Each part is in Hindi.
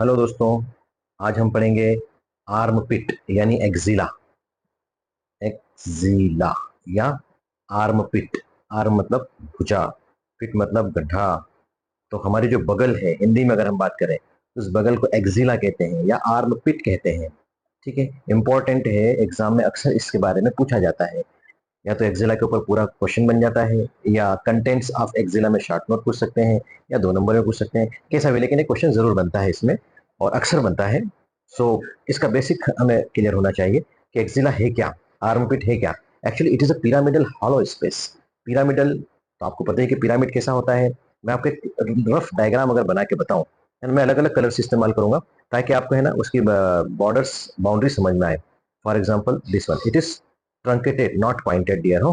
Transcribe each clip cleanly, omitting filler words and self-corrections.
हेलो दोस्तों। आज हम पढ़ेंगे आर्म पिट यानी एक्जिला। एक्जिला या आर्म पिट। आर्म मतलब भुजा, पिट मतलब गड्ढा। तो हमारी जो बगल है, हिंदी में अगर हम बात करें तो उस बगल को एक्जिला कहते हैं या आर्म पिट कहते हैं। ठीक है, इंपॉर्टेंट है, एग्जाम में अक्सर इसके बारे में पूछा जाता है। या तो एक्जिला के ऊपर पूरा क्वेश्चन बन जाता है, या कंटेंट्स ऑफ एक्जिला में शॉर्ट नोट पूछ सकते हैं, या 2 नंबर में पूछ सकते हैं, कैसा भी, लेकिन एक क्वेश्चन जरूर बनता है इसमें, और अक्सर बनता है। सो इसका बेसिक हमें क्लियर होना चाहिए कि एक्जिला है क्या, आर्मपिट है क्या। Actually it is a pyramidal hollow space. Pyramidal, तो आपको पता है कि पिरामिड कैसा होता है। मैं आपको एक रफ डायग्राम अगर बना के बताऊं, मैं अलग अलग कलर्स इस्तेमाल करूंगा ताकि आपको है ना उसकी बॉर्डर्स, बाउंड्री समझ में आए। For example this one, it is truncated not pointed dear हो।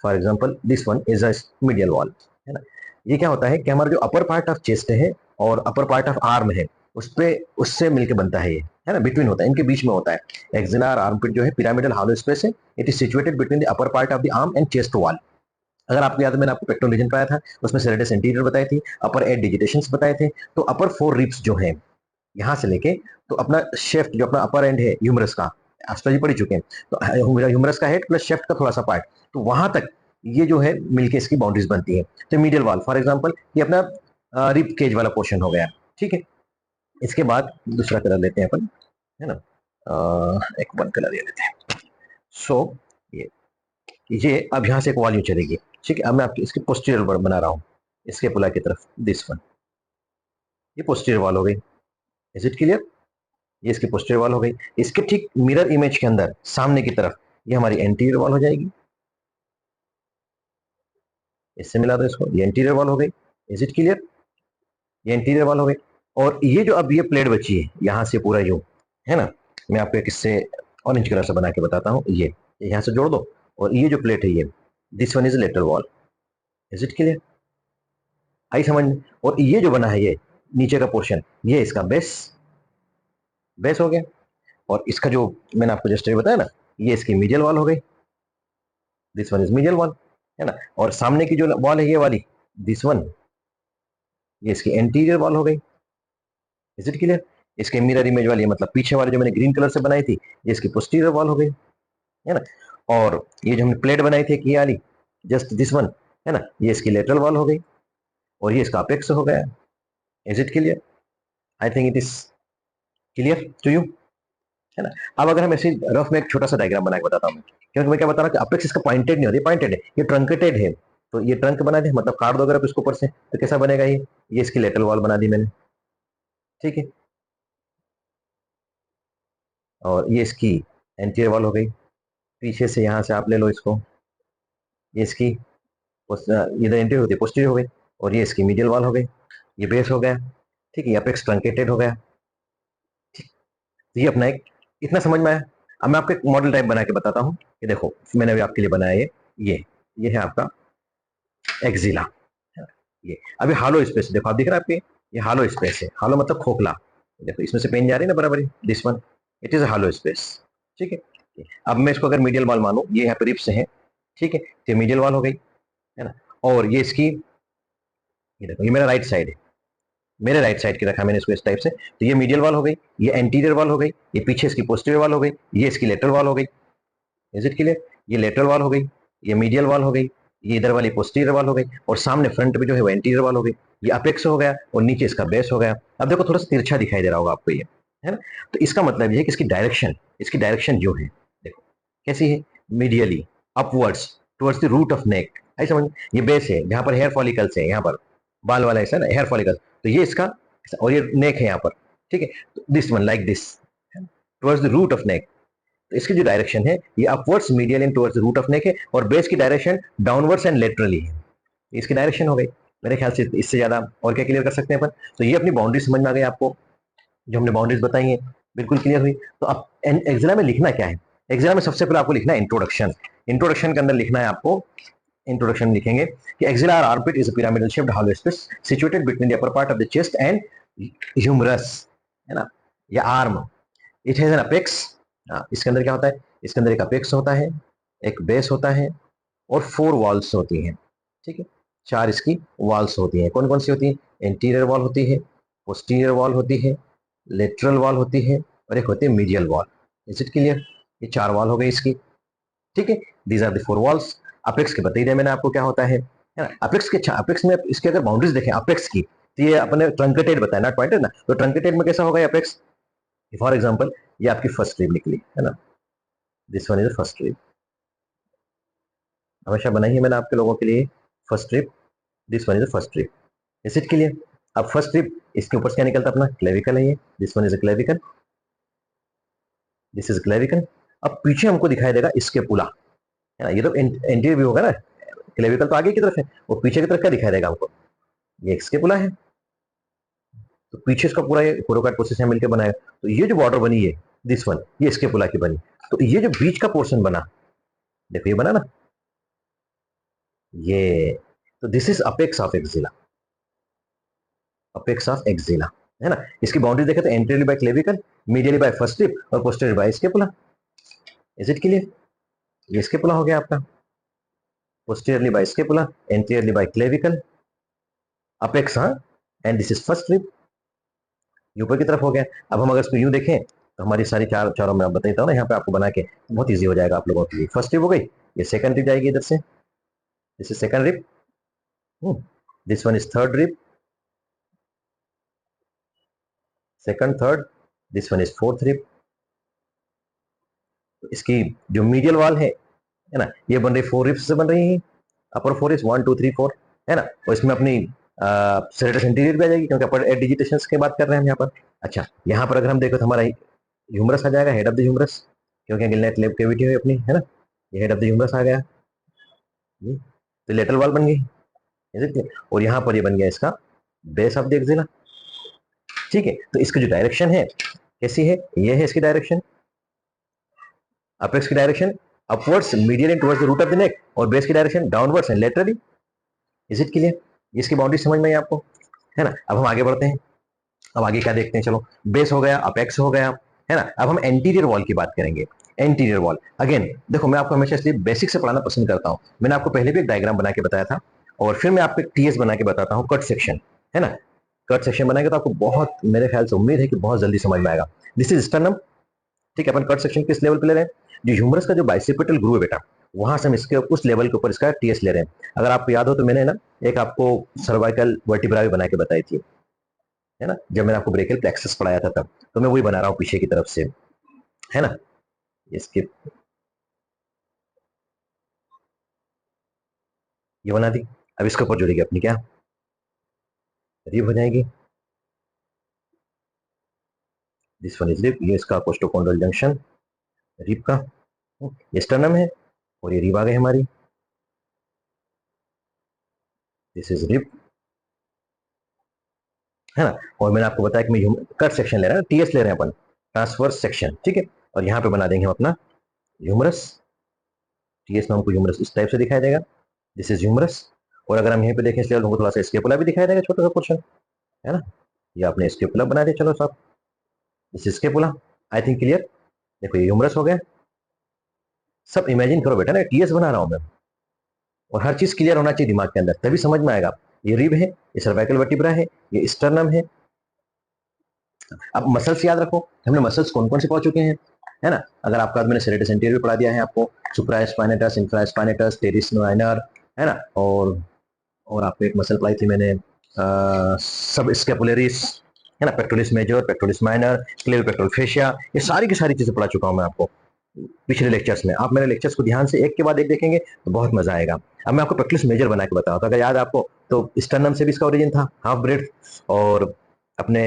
For example this one is a medial wall, है ना। ये क्या होता है कि हमारा जो अपर पार्ट ऑफ चेस्ट है और अपर पार्ट ऑफ आर्म है, उस पे उससे मिलके बनता है ये, है ना, बिटवीन होता है, इनके बीच में होता है। एक्जिला और आर्म पिट जो है पिरामिडल हॉलो स्पेस है। It is situated between the upper part of the arm and chest wall. अगर आपको याद है, मैंने आपको पेक्टोरल रीजन बताया था, उसमें सेरेटस एंटीरियर बताई थी, अपर 8 डिजिटेशंस बताए थे। तो अपर 4 रिब्स जो है यहाँ से लेके, तो अपना शेफ्ट जो अपना अपर एंड है ह्यूमरस का, एस्ट्रोलॉजी पढ़ी चुके हैं, तो ह्यूमरस का हेड प्लस शेफ्ट का थोड़ा सा पार्ट, तो वहां तक ये जो है मिलके इसकी बाउंड्रीज बनती है। तो मीडियल वॉल फॉर एग्जांपल ये अपना रिब केज वाला पोर्शन हो गया। ठीक है, इसके बाद दूसरा कलर लेते हैं अपन, है ना। एक वन कलर ये लेते हैं। सो ये ये अब यहाँ से एक वॉल यूं चलेगी। ठीक है, अब मैं आपकी इसकी पोस्टीरियर बना रहा हूँ, इसके पुला की तरफ, दिस वन, ये पोस्टीरियर वॉल हो गई। Is it clear? ये इसकी पोस्टीरियर वॉल हो गई। इसके ठीक मिरर इमेज के अंदर सामने की तरफ ये हमारी एंटीरियर वॉल हो जाएगी। इससे मिला दो इसको, ये एंटीरियर वॉल हो गई। Is it clear? ये एंटीरियर वॉल हो गई। और ये जो अब ये प्लेट बची है यहां से पूरा यूं, है ना, मैं आपको एक इससे ऑरेंज कलर से बना के बताता हूँ। ये यहां से जोड़ दो, और ये जो प्लेट है ये, this one is lateral wall. Is it clear? आई समझ में? और ये जो बना है ये नीचे का पोर्शन, ये इसका बेस, बेस हो गया। और इसका जो मैंने आपको जस्ट बताया ना, ये इसकी मीडियल वॉल हो गई। This one is medial wall, है ना। और सामने की जो वॉल है ये वाली, दिस वन, ये इसकी एंटीरियर वॉल हो गई। Is it clear? इसके मिरर इमेज वाली, मतलब पीछे वाली जो मैंने ग्रीन कलर से बनाई थी, ये इसकी पोस्टीरियर वॉल हो गई, है ना। और ये जो हमने प्लेट बनाई थी ये वाली, जस्ट दिस वन, है ना, ये इसकी लेटरल वॉल हो गई। और ये इसका अपेक्स हो गया। Is it clear? I think it is clear to you, है ना। अब अगर हम ऐसे रफ में एक छोटा सा डायग्राम बना के बताता हूँ, क्योंकि मैं क्या बता रहा हूँ कि अपेक्स इसका पॉइंटेड नहीं होती, पॉइंटेड है, ये ट्रंकेटेड है। तो ये ट्रंक बना दे, मतलब काट दो अगर आप इसको ऊपर से, तो कैसा बनेगा ये इसकी लेटरल वॉल बना दी मैंने। ठीक है, और ये इसकी एंटीरियर वॉल हो गई। पीछे से यहाँ से आप ले लो इसको, ये इसकी इधर एंटीरियर होती है, पोस्टीरियर हो गई। और ये इसकी मीडियल वॉल हो गई, ये बेस हो गया। ठीक है, ये अपेक्स ट्रंकेटेड हो गया। तो ये अपना एक, इतना समझ में आया। अब मैं आपको एक मॉडल टाइप बना के बताता हूँ कि देखो, मैंने अभी आपके लिए बनाया ये है आपका एक्जिला। ये अभी हालो स्पेस देखो, आप दिख रहा है आपके, ये हालो स्पेस है। हालो मतलब खोखला। देखो इसमें से पेन जा रही है ना बराबर, this one, it is hello space. ठीक है, अब मैं इसको अगर मीडियल वॉल मानू, ये यहाँ पे रिप्स है। ठीक है, तो मीडियल वॉल हो गई, है ना। और ये इसकी, ये देखो, ये मेरा राइट साइड है, मेरे राइट साइड की रखा मैंने इसको इस टाइप से, तो ये मीडियल वॉल हो गई, ये एंटीरियर वॉल हो गई, ये पीछे इसकी पोस्टीरियर वॉल हो गई, ये इसकी लेटरल वॉल हो गई। Is it clear? ये लेटरल वॉल हो गई, ये मीडियल वॉल हो गई, ये इधर वाली पोस्टीरियर वॉल हो गई, और सामने फ्रंट में जो है वो एंटीरियर वॉल हो गई। ये अपेक्स हो गया और नीचे इसका बेस हो गया। अब देखो थोड़ा सा तिरछा दिखाई दे रहा होगा आपको ये, है ना। तो इसका मतलब ये है कि इसकी डायरेक्शन जो है, देखो कैसी है, medially upwards towards the root of neck. आई समझ? ये बेस है, यहाँ पर हेयर फॉलिकल्स है, यहाँ पर बाल वाला ऐसा ना हेयर फॉलिकल, तो ये इसका, और ये नेक है यहाँ पर। ठीक है, this one like this towards the root of neck. तो इसकी जो डायरेक्शन है ये upwards medial and towards the root of neck है, और बेस की डायरेक्शन डाउनवर्ड्स एंड लेटरली है। इसकी डायरेक्शन हो गई। मेरे ख्याल से इससे ज्यादा और क्या क्लियर कर सकते हैं अपन। तो ये अपनी बाउंड्री समझ में आ गई आपको, जो हमने बाउंड्रीज बताई है बिल्कुल क्लियर हुई। तो अब एग्जाम में लिखना क्या है, एग्जाम में सबसे पहले आपको लिखना है इंट्रोडक्शन। इंट्रोडक्शन के अंदर लिखना है आपको, इंट्रोडक्शन में लिखेंगे कि axilla armpit is a pyramidal shaped hollow space situated between the upper part of the chest and humerus, है ना, या arm. It has an apex. इसके अंदर क्या होता है, इसके अंदर एक अपेक्स होता है, एक बेस होता है, और 4 वॉल्स होती हैं। ठीक है, 4 इसकी वॉल्स होती हैं। कौन कौन सी होती है? एंटीरियर वॉल होती है, पोस्टीरियर वॉल होती है, लेटरल वॉल होती है, और एक होती है medial wall. Is it clear? ये 4 वॉल हो गई इसकी, ठीक है। These are the 4 walls. Apex के बता ही दिया मैंने आपको क्या होता है ना। अपेक्स में इसके अगर बाउंड्रीज देखें अपेक्स की, तो ये अपने ट्रंकेटेड बताया ना, पॉइंटेड ना, तो ट्रंकेटेड में कैसा होगा अपेक्स? फॉर एग्जाम्पल ये आपकी फर्स्ट रिब निकली है ना, this one is first rib, हमेशा बनाई है मैंने आपके लोगों के लिए first rib, this one is first rib. Is it clear? अब फर्स्ट रिब इसके ऊपर से क्या निकलता अपना क्लेविकल है, ये this one is clavicle, this is clavicle. अब पीछे हमको दिखाई देगा इसके पुला है ना, ये तो एंटीरियर व्यू होगा ना, क्लेविकल तो आगे की तरफ है, और पीछे की तरफ क्या दिखाई देगा हमको? ये इसके पुला है, तो पीछे इसका पूरा ये कोरोकाट प्रोसेस है मिलकर बनाया, तो ये जो बॉर्डर बनी है दिस वन, ये इसके पुला की बनी, तो ये जो बीच का पोर्शन बना, देखो ये बना ना ये, तो this is apex of axilla, apex of axilla है ना। इसकी बाउंड्री देखे तो anteriorly by clavicle, medially by first rib, और posterior by scapula. Is it clear? ये स्केपुला हो गया आपका, posteriorly by scapula, anteriorly by clavicle, apex, हाँ, and this is first rib, ये ऊपर की तरफ हो गया। अब हम अगर इसको यूं देखें तो हमारी सारी चारों में आप बताता हूँ ना, यहाँ पे आपको बना के बहुत ईजी हो जाएगा आप लोगों के लिए। फर्स्ट रिब हो गई, ये सेकंड रिब जाएगी इधर से, this is second rib, this one is third rib, second third, this one is fourth rib. इसकी जो मीडियल वॉल है ना, ये बन रही 4 रिब्स से बन रही है, अपर 4 इज 1 2 3 4 है ना, और इसमें अपनी सेरेटस इंटीरियर भी आ जाएगी, क्योंकि अपर डिजिटेशन की बात कर रहे हैं हम यहाँ पर। अच्छा, यहाँ पर अगर हम देखो तो हमारा ह्यूमरस आ जाएगा, हेड ऑफ द ह्यूमरस, क्योंकि गिलनेट लेब कैविटी है अपनी है ना, ये हेड ऑफ द ह्यूमरस आ गया, तो लेटरल वॉल बन गई, और यहाँ पर ये बन गया इसका बेस ऑफ द एक्सिला, ठीक है। तो इसकी जो डायरेक्शन है कैसी है, ये है इसकी डायरेक्शन, अपेक्स की direction upwards medial and towards the root of the neck, और बेस की direction downwards and laterally. Is it clear? इसकी बाउंड्री समझ में आई आपको, है ना। अब हम आगे बढ़ते हैं, अब आगे क्या देखते हैं, चलो बेस हो गया, अपेक्स हो गया, है ना। अब हम एंटीरियर वॉल की बात करेंगे। एंटीरियर वॉल अगेन देखो, मैं आपको हमेशा इसलिए बेसिक से पढ़ाना पसंद करता हूं, मैंने आपको पहले भी एक डायग्राम बना के बताया था, और फिर मैं आपको टीएस बना के बताता हूँ, कट सेक्शन, है ना। कट सेक्शन बनाएंगे तो आपको बहुत, मेरे ख्याल से उम्मीद है कि बहुत जल्दी समझ में आएगा। दिस इज स्टर्नम, ठीक है। अपन कट सेक्शन किस लेवल पे ले रहे हैं, जो ह्यूमरस का जो बाइसेपिटल ग्रूव है बेटा, वहां से हम इसके उस लेवल के ऊपर इसका टीएस ले रहे हैं। अगर आपको याद हो तो मैंने ना एक आपको सर्वाइकल वर्टिब्रा भी बना के बताई थी, है ना, जब मैंने आपको ब्रेकियल प्लेक्सस पढ़ाया था तब, तो मैं वही बना रहा हूँ पीछे की तरफ से, है ना। इसके ये बना दी, अब इसके ऊपर जुड़ेगी अपनी क्या, रिब हो जाएगी, दिस वन इज रिब, ये इसका कोस्टोकोंड्रल जंक्शन रिब का, ये स्टर्नम है, और ये रिब आ गई हमारी, दिस इज रिब, है ना। और मैंने आपको बताया कि मैं कट सेक्शन ले रहा है, टीएस ले रहे हैं अपन, ट्रांसवर्स सेक्शन, ठीक है। और यहाँ पे बना देंगे हम अपना ह्यूमरस, टीएस में हमको ह्यूमरस इस टाइप से दिखाई देगा, दिस इज ह्यूमरस। और अगर हम यहीं पे देखें इसलिए हमको थोड़ा सा स्केपुला भी दिखाई देगा, छोटा सा पोर्शन, है ना। ये आपने स्केपुला बना दिया, चलो साहब, this is scapula, I think clear. देखो ये ह्यूमरस हो गया, सब इमेजिन करो बेटा ना, टीएस बना रहा हूं मैं, और हर चीज क्लियर होना चाहिए दिमाग के अंदर, तभी समझ में आएगा। ये रिब है, ये सर्वाइकल वर्टिब्रा है, ये स्टर्नम है। अब मसल्स याद रखो, हमने मसल्स कौन कौन से पढ़ चुके हैं, है ना। अगर आपका मैंने सेरेटस इंटीरियर पढ़ा दिया है आपको, सुप्रास्पाइनेटस, इंफ्रास्पाइनेटस, टेरिस माइनर, है ना, और आपको एक मसल पढ़ाई थी मैंने सब स्केपुलरिस, है ना, pectoris major, pectoris minor, clavipectoral fascia, ये सारी की सारी चीजें पढ़ा चुका हूं मैं आपको पिछले लेक्चर्स में। आप मेरे लेक्चर्स को ध्यान से एक के बाद एक देखेंगे तो बहुत मजा आएगा। अब मैं आपको पेक्टोरिस मेजर बना के बताऊं, तो अगर याद आपको तो स्टर्नम से भी इसका ओरिजिन था, हाफ ब्रेड, और अपने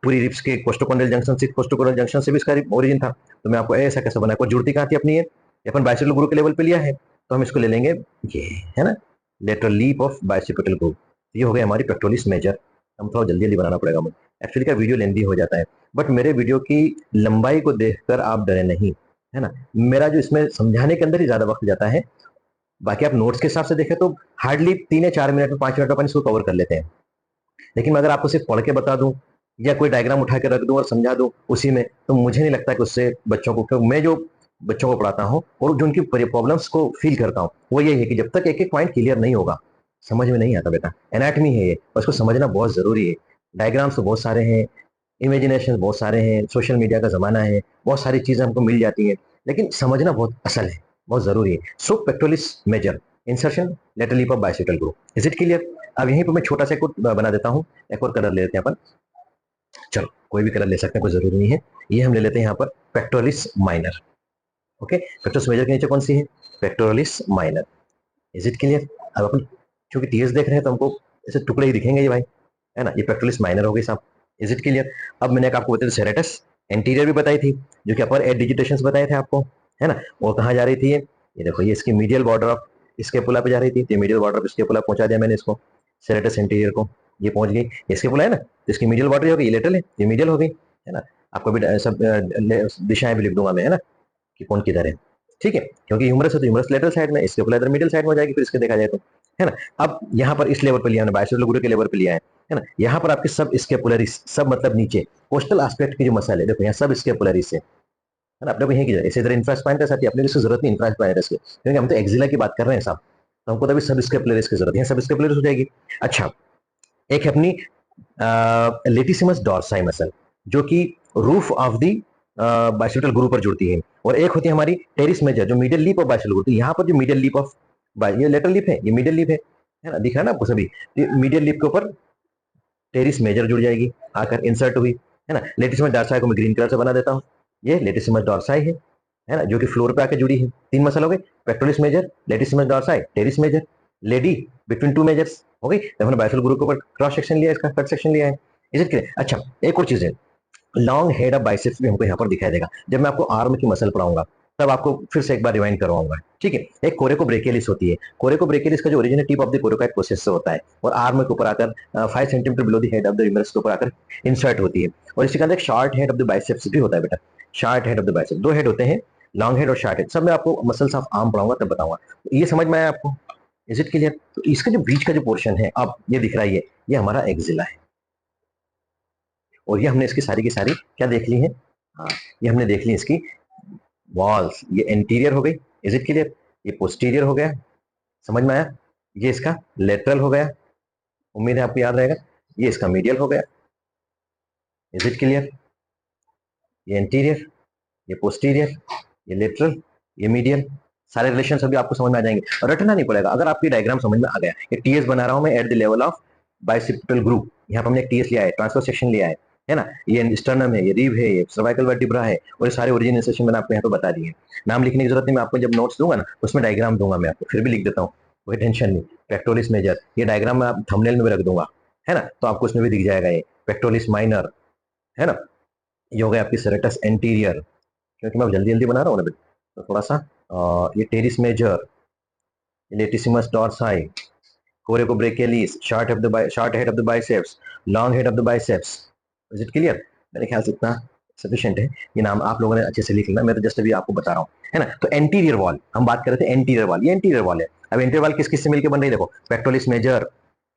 पूरी रिप्स के कोस्टोकोंड्रियल जंक्शन से, कोस्टोकोंड्रियल जंक्शन से भी इसका ओरिजिन था। तो मैं आपको ऐसा कैसे बना, जुड़ती कहाँ थी अपनी, ये अपन बाइसेप्टल ग्रुप के लेवल पे लिया है, तो हम इसको ले लेंगे ये, है ना, lateral leap of bicipital group. ये हो गई हमारी पेक्टोरिस मेजर। हम थोड़ा जल्दी जल्दी बनाना पड़ेगा मुझे, एक्चुअली का वीडियो लेंदी हो जाता है, बट मेरे वीडियो की लंबाई को देखकर आप डरे नहीं, है ना। मेरा जो इसमें समझाने के अंदर ही ज्यादा वक्त जाता है, बाकी आप नोट्स के हिसाब से देखें तो हार्डली 3 या 4 मिनट में 5 मिनट में अपन इसको कवर कर लेते हैं। लेकिन मैं अगर आपको सिर्फ पढ़ के बता दूं, या कोई डायग्राम उठा के रख दूं और समझा दूं उसी में, तो मुझे नहीं लगता कि उससे बच्चों को, क्योंकि मैं जो बच्चों को पढ़ाता हूँ और जो उनकी प्रॉब्लम्स को फील करता हूँ, वो ये है कि जब तक एक एक पॉइंट क्लियर नहीं होगा, समझ में नहीं आता बेटा। एनाटमी है ये, और इसको समझना बहुत जरूरी है। डायग्राम्स तो बहुत सारे हैं, इमेजिनेशन बहुत सारे हैं, सोशल मीडिया का जमाना है, बहुत सारी चीजें हमको मिल जाती है, लेकिन समझना बहुत असल है, बहुत जरूरी है। So pectoralis major insertion lateral lip of bicipital groove, is it clear? अब यहीं पर मैं छोटा सा एक बना देता हूँ, एक और कलर ले लेते हैं अपन। चलो कोई भी कलर ले सकते हैं, कोई जरूरी नहीं है। ये हम ले लेते हैं यहाँ पर pectoralis minor. Okay, pectoralis major के नीचे कौन सी है? Pectoralis minor. Is it clear? अब अपन क्योंकि टीएस देख रहे हैं तो हमको ऐसे टुकड़े ही दिखेंगे ये भाई, है ना? ये पेक्टोरलिस माइनर हो गई साहब। Is it clear? अब मैंने आपको बताया सेरेटस एंटीरियर भी बताई थी, जो कि अपर एड डिजिटेशंस बताए थे आपको, है ना? और कहाँ जा रही थी ये देखो, ये इसकी मीडियल बॉर्डर ऑफ स्केपुला पे जा रही थी, तो मीडियल बॉर्डर ऑफ स्केपुला पहुंचा दिया मैंने इसको, सेरेटस एंटीरियर को। ये पहुंच गई, स्केपुला है ना, तो इसकी मीडियल बॉर्डर हो गई, ये लेटरल है, ये मीडियल हो गई, है ना? आपको भी सब दिशाएं भी लिख दूंगा मैं, है ना, कि कौन किधर है। ठीक है, क्योंकि ह्यूमरस है तो ह्यूमरस लेटरल साइड में, स्केपुला इधर मिडिल साइड में हो जाएगी फिर इसके देखा जाए तो, है ना? अब यहाँ पर इस लेवल पर लिया हमने, बाइसेप्टल ग्रुप के लेवल पर लिया है ना? यहाँ पर आपके सब स्केपुलरिस, सब मतलब नीचे कोस्टल एस्पेक्ट के जो मसल है, देखो यहाँ सब स्केपुलरिस है ना? अपने को यही की जाए, इसे इधर इंफ्रास्पाइन का साथ ही अपने को इसकी जरूरत नहीं इंफ्रास्पाइनस की, क्योंकि हम तो एक्सिला की बात कर रहे हैं साहब, तो हमको तो अभी सब स्केपुलरिस की जरूरत है, सब स्केपुलरिस हो जाएगी। अच्छा, एक है अपनी लेटिसिमस डॉर्साई मसल, जो कि roof of the bicipital group पर जुड़ती है, और एक होती है हमारी टेरिस मेजर, जो middle leap of bicipital groove. यहाँ पर जो मिडिल लीप ऑफ ये लेटरल लिप है, ये मिडिल लिप है ना? दिख रहा है ना आपको सभी? मिडिल लिप के ऊपर टेरिस मेजर जुड़ जाएगी, आकर इंसर्ट हुई, है ना? लेटिसिमस डॉर्साई को मैं ग्रीन कलर से बना देता हूँ, ये लेटिसिमस डॉर्साई है ना, जो कि फ्लोर पे आके जुड़ी है। तीन मसल हो गए, pectoralis major, latissimus dorsi, teres major, lady between two majors हो गई। तो हमने बाइसेप्टल ग्रुप के ऊपर क्रॉस सेक्शन लिया, इसका कट सेक्शन लिया है। Is it clear? अच्छा, एक और चीज है, लॉन्ग हेड ऑफ बाइसेप्स भी हमको यहाँ पर दिखाई देगा जब मैं आपको आर्म की मसल पढ़ाऊंगा, तब आपको फिर से एक बार रिवाइंड करवाऊंगा। ठीक है, एक कोरेकोब्रेकियलिस होती है, कोरेकोब्रेकियलिस का जो original tip of the coracoid process से होता है, और आर्म के ऊपर आकर 5 centimetre below the head of the humerus के ऊपर आकर इंसर्ट होती है। और इसी के अंदर एक short head of the biceps भी होता है बेटा, short head of the biceps, दो हेड होते हैं, लॉन्ग हेड और शॉर्ट हेड। सब मैं आपको मसल्स ऑफ आर्म पढ़ाऊंगा तब बताऊंगा। ये समझ में आया आपको? Is it clear? तो इसका जो बीच का जो पोर्शन है, अब ये दिख रहा है, ये हमारा एक्सिला है, और ये हमने इसकी सारी की सारी क्या देख ली है? हाँ, ये हमने देख ली इसकी वॉल्स, ये एंटीरियर हो गई। Is it clear? ये पोस्टीरियर हो गया, समझ में आया? ये इसका लेटरल हो गया, उम्मीद है आपको याद रहेगा। ये इसका मीडियल हो गया। Is it clear? ये एंटीरियर, ये पोस्टीरियर, ये लेटरल, ये मीडियल, सारे रिलेशन अभी आपको समझ में आ जाएंगे, और रटना नहीं पड़ेगा। अगर आपकी डायग्राम समझ में आ गया, ये टीएस बना रहा हूं मैं at the level of bicipital groove, यहाँ पर हमने एक टीएस लिया है, ट्रांसफर सेक्शन लिया है ना? ये स्टर्नम है, ये रिब है, ये सर्वाइकल वर्टिब्रा है, और ये सारे ओरिजिन सेक्शन मैंने आपको यहाँ पे बता दिए। नाम लिखने की जरूरत नहीं, मैं आपको जब नोट्स दूंगा ना उसमें डायग्राम दूंगा, मैं आपको फिर भी लिख देता हूँ, कोई टेंशन नहीं। पेक्टोरिस मेजर, ये डायग्राम मैं आप थंबनेल में भी रख दूंगा, है ना? तो आपको उसमें भी दिख जाएगा ये पेक्टोरिस माइनर, है ना? ये हो गया आपकी सेरेटस एंटीरियर, क्योंकि मैं जल्दी जल्दी बना रहा हूँ ना, तो थोड़ा सा ये teres major, latissimus dorsi, coracobrachialis, short head of the biceps, long head of the biceps. Is it clear? मेरे ख्याल से इतना सफिशिएंट है, ये नाम आप लोगों ने अच्छे से लिख लेना, मैं तो जस्ट अभी आपको बता रहा हूँ, है ना? तो एंटीरियर वॉल हम बात कर रहे थे, एंटीरियर वॉल, ये एंटीरियर वॉल है। अब एंटीरियर वॉल किस किस से मिलकर बन रही है? देखो, पेक्टोरिस मेजर,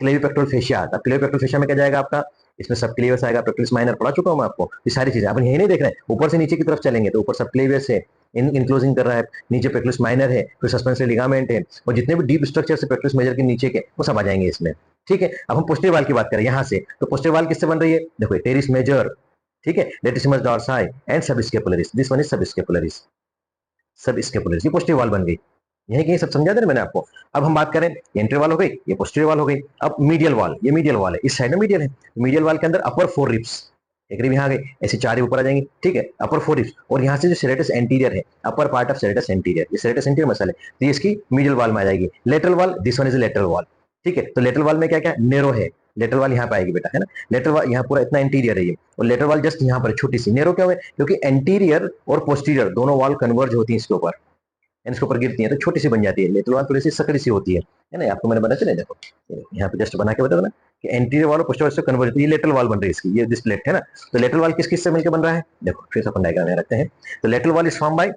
क्लेविपेक्टोरल फेशिया। अब क्लेविपेक्टोरल फेशिया में क्या जाएगा आपका? इसमें सब क्लेवियस आएगा, पेक्टोरिस माइनर पढ़ा चुका हूं मैं आपको, ये सारी चीजें अपन यही नहीं देख रहे हैं। ऊपर से नीचे की तरफ चलेंगे तो ऊपर सब क्लेवियस है, इनक्लोजिंग कर रहा है, नीचे पेक्टोरिस माइनर है, फिर सस्पेंसरी लिगामेंट है, और जितने भी डीप स्ट्रक्चर से पेक्टोरिस मेजर के नीचे के वो सब आ जाएंगे इसमें। ठीक है, अब हम पोस्टीरियर वाल की बात करें यहाँ से, तो पोस्टीरियर वाल किससे बन रही है? देखो, टेरिस मेजर, ठीक है, latissimus dorsi and subscapularis, this one is subscapularis, subscapularis, ये पोस्टीरियर वाल बन गई। यही कि सब समझा दे मैंने आपको। अब हम बात करें, एंट्री वाल हो गई, ये पोस्टीरियर वाल हो गई। अब मीडियल वाल, ये मीडियल वाल है, इस साइड में मीडियल है, मीडियल वाल के अंदर अपर 4 रिब्स, एक रिब यहाँ आ गई, ऐसे 4 ऊपर आ जाएंगी, ठीक है, अपर 4 रिब्स, और यहाँ से जो सेरेटस एंटीरियर है, अपर पार्ट ऑफ सेरेटस एंटीरियर, ये सेरेटस एंटीरियर मसल है, तो ये इसकी मीडियल वाल में आ जाएगी। लेटरल वाल, दिस वन इज लेटरल वाल, ठीक है। तो लेटरल वाल में क्या क्या नेरो है, लेटरल वाल यहाँ पे आएगी बेटा, है ना? लेटरल वाल यहाँ पूरा इतना इंटीरियर है ये, और लेटरल वाल जस्ट यहाँ पर छोटी सी नेरो, क्या हुआ? क्योंकि एंटीरियर और पोस्टीरियर दोनों वाल कन्वर्ज होती है इसके ऊपर, इसके ऊपर गिरती है तो छोटी सी बन जाती है। लेटरल वाल थोड़ी सी सकड़ी सी होती है ना? आपको मैंने बताया चले, देखो यहाँ पे जस्ट बना के बता ना कि एंटीरियर वाल और पोस्टीरियर से कन्वर्ज होती है, ये लेटरल वाल बन रही है इसकी, ये दिस प्लेट है ना? तो लेटरल वाल किस किस से मिलकर बन रहा है? देखो फिर से अपन डायग्राम में रखते हैं। तो lateral wall is form by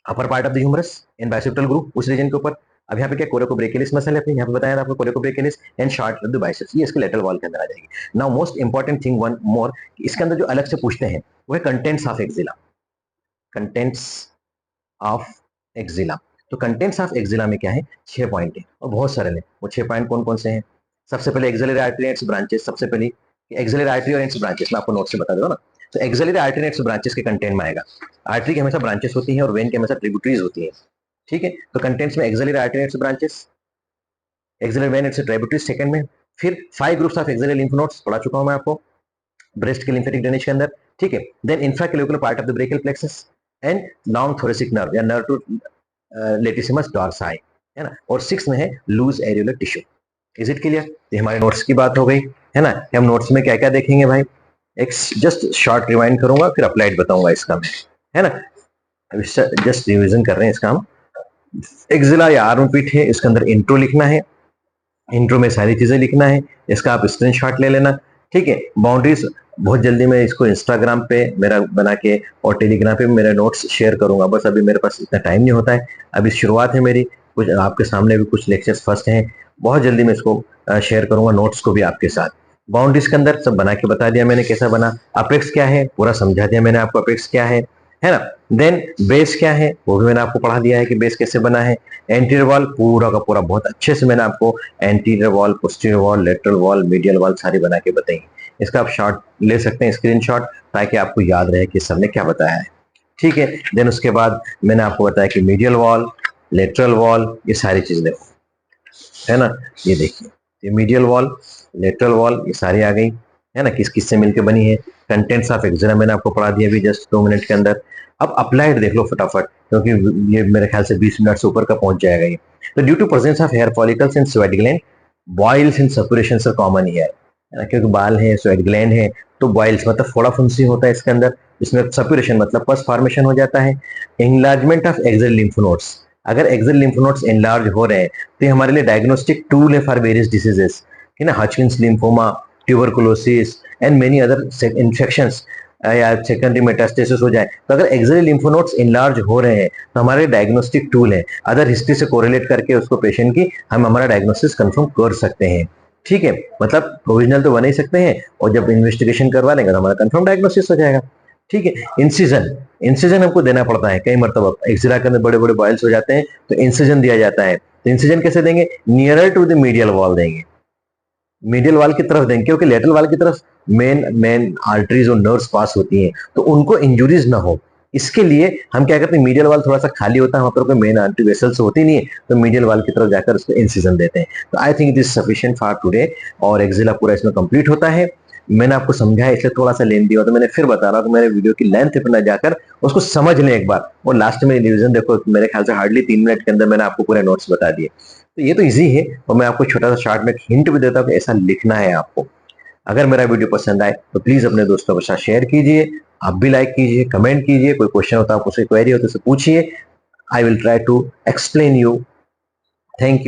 upper part of the humerus in bicipital groove, उस रीजन के ऊपर। अब यहाँ पे क्या, कोरेकोब्रेकियलिस मसल है अपनी, यहाँ पे बताया था आपको, coracobrachialis and short of the biceps, ये इसके लेटरल वाल के अंदर आ जाएगी। Now most important thing one more, इसके अंदर जो अलग से पूछते हैं वो है contents of axilla, contents of axilla. तो कंटेंट्स ऑफ एक्सिला में क्या है? 6 पॉइंट है, और बहुत सारे हैं वो 6 पॉइंट। कौन कौन से हैं? सबसे पहले एक्सिलरी आर्टरी एंड ब्रांचेस, सबसे पहली एक्सिलरी आर्टरी और इट्स ब्रांचेस, मैं आपको नोट से बता दूं ना। तो एक्सिलरी आर्टरी और इट्स ब्रांचेस के कंटेंट में आएगा। आर्टरी की हमेशा ब्रांचेस होती हैं और वेन की हमेशा ट्रिब्यूटरीज होती हैं, ठीक है। तो कंटेंट्स में एक्सिलरी आर्टरी और it's branches, axillary vein it's tributaries second में। फिर 5 groups of axillary lymph nodes पढ़ा चुका हूं मैं आपको ब्रेस्ट के लिम्फेटिक ड्रेनेज के अंदर, ठीक है। Then infraclavicular part of the brachial plexus and long thoracic nerve या नर्व टू लेटिसिमस डॉर्साई, है ना। और 6 में है loose areolar tissue. Is it clear? ये हमारे नोट्स की बात हो गई, है ना। हम नोट्स में क्या क्या देखेंगे भाई, एक जस्ट शॉर्ट रिवाइंड करूंगा फिर अप्लाइड बताऊंगा इसका मैं, है ना। जस्ट रिवीजन कर रहे हैं इसका हम। एक्जिला या आर्मपिट है, इसके अंदर इंट्रो लिखना है, इंट्रो में सारी चीजें लिखना है, इसका आप स्क्रीनशॉट ले लेना, ठीक है। बाउंड्रीज बहुत जल्दी मैं इसको इंस्टाग्राम पे मेरा बना के और टेलीग्राम पे मेरे नोट्स शेयर करूंगा, बस अभी मेरे पास इतना टाइम नहीं होता है, अभी शुरुआत है मेरी, कुछ आपके सामने भी कुछ लेक्चर्स फर्स्ट हैं, बहुत जल्दी मैं इसको शेयर करूंगा नोट्स को भी आपके साथ। बाउंड्रीज के अंदर सब बना के बता दिया मैंने कैसा बना, अपेक्स क्या है पूरा समझा दिया मैंने आपको, अपेक्स क्या है ना। देन बेस क्या है वो भी मैंने आपको पढ़ा दिया है कि बेस कैसे बना है। एंटीरियर वॉल पूरा का पूरा बहुत अच्छे से मैंने आपको anterior wall, posterior wall, lateral wall, medial wall सारी बना के बताई। इसका आप शॉट ले सकते हैं, स्क्रीनशॉट, ताकि आपको याद रहे कि सर ने क्या बताया है, ठीक है। देन उसके बाद मैंने आपको बताया कि मीडियल वॉल, लेटरल वॉल, ये सारी चीज देखो, है ना। ये देखिए, ये मीडियल वॉल, लेटरल वॉल, ये सारी आ गई, है ना, किस किस से मिलकर बनी है। कंटेंट्स ऑफ एक्जिला मैंने आपको पढ़ा दिया अभी जस्ट 2 मिनट के अंदर। अब अप्लाइड देख लो फटाफट, क्योंकि ये मेरे ख्याल से 20 मिनट से ऊपर का पहुंच जाएगा ये। तो due to presence of hair follicles in sweat gland, boils in suppuration are common here, है ना, क्योंकि बाल है, स्वेट ग्लैंड है, तो बॉइल्स मतलब फोड़ा फुंसी होता है इसके अंदर, इसमें सपुरेशन मतलब पस फॉर्मेशन हो जाता है। Enlargement of axial lymph nodes, अगर एक्सियल लिम्फ नोड्स एनलार्ज हो रहे हैं तो ये हमारे लिए डायग्नोस्टिक टूल है फॉर वेरियस डिसीजेस, है ना, Hodgkin's lymphoma, tuberculosis and many other infections या सेकेंडरी मेटास्टेसिस हो जाए, तो अगर एक्सियल लिम्फ नोड्स इनलार्ज हो रहे हैं तो हमारे डायग्नोस्टिक टूल है, अदर हिस्ट्री से कोरिलेट करके उसको पेशेंट की हम हमारा डायग्नोसिस कंफर्म कर सकते हैं, ठीक है। मतलब प्रोविजनल तो बना ही सकते हैं, और जब इन्वेस्टिगेशन करवा लेंगे तो हमारा कंफर्म डायग्नोसिस हो जाएगा, ठीक है। इंसिजन, इंसिजन हमको देना पड़ता है कई मरतबा, एक्सिला के अंदर बड़े बड़े बॉयल्स हो जाते हैं तो इंसिजन दिया जाता है। तो इंसिजन कैसे देंगे, nearer to the medial wall देंगे, मीडियल वाल की तरफ देंगे, क्योंकि लेटरल वाल की तरफ मेन मेन आर्टरीज और नर्व्स पास होती हैं, तो उनको इंजुरीज ना हो, इसके लिए हम क्या करते हैं, मीडियल वाल थोड़ा सा खाली होता है, वहां पर कोई मेन आर्टरी वेसल्स होती नहीं है, तो मीडियल वाल की तरफ जाकर उसको इंसिजन देते हैं। तो आई think it is sufficient for today, और एक्सिला पूरा इसमें कंप्लीट होता है। मैंने आपको समझाया इसलिए थोड़ा सा लेंथ दिया, तो मैंने फिर बता रहा हूँ कि मेरे वीडियो की लेंथ पे ना जाकर उसको समझ लें एक बार, और लास्ट में रिवीजन देखो, मेरे ख्याल से हार्डली 3 मिनट के अंदर मैंने आपको पूरे नोट्स बता दिए। तो ये तो इजी है, और मैं आपको छोटा सा शॉर्ट में हिंट भी देता हूँ कि ऐसा लिखना है आपको। अगर मेरा वीडियो पसंद आए तो प्लीज अपने दोस्तों के साथ शेयर कीजिए, आप भी लाइक कीजिए, कमेंट कीजिए, कोई क्वेश्चन होता है, आपको कोई क्वेरी हो तो उसे पूछिए, I will try to explain you. Thank you.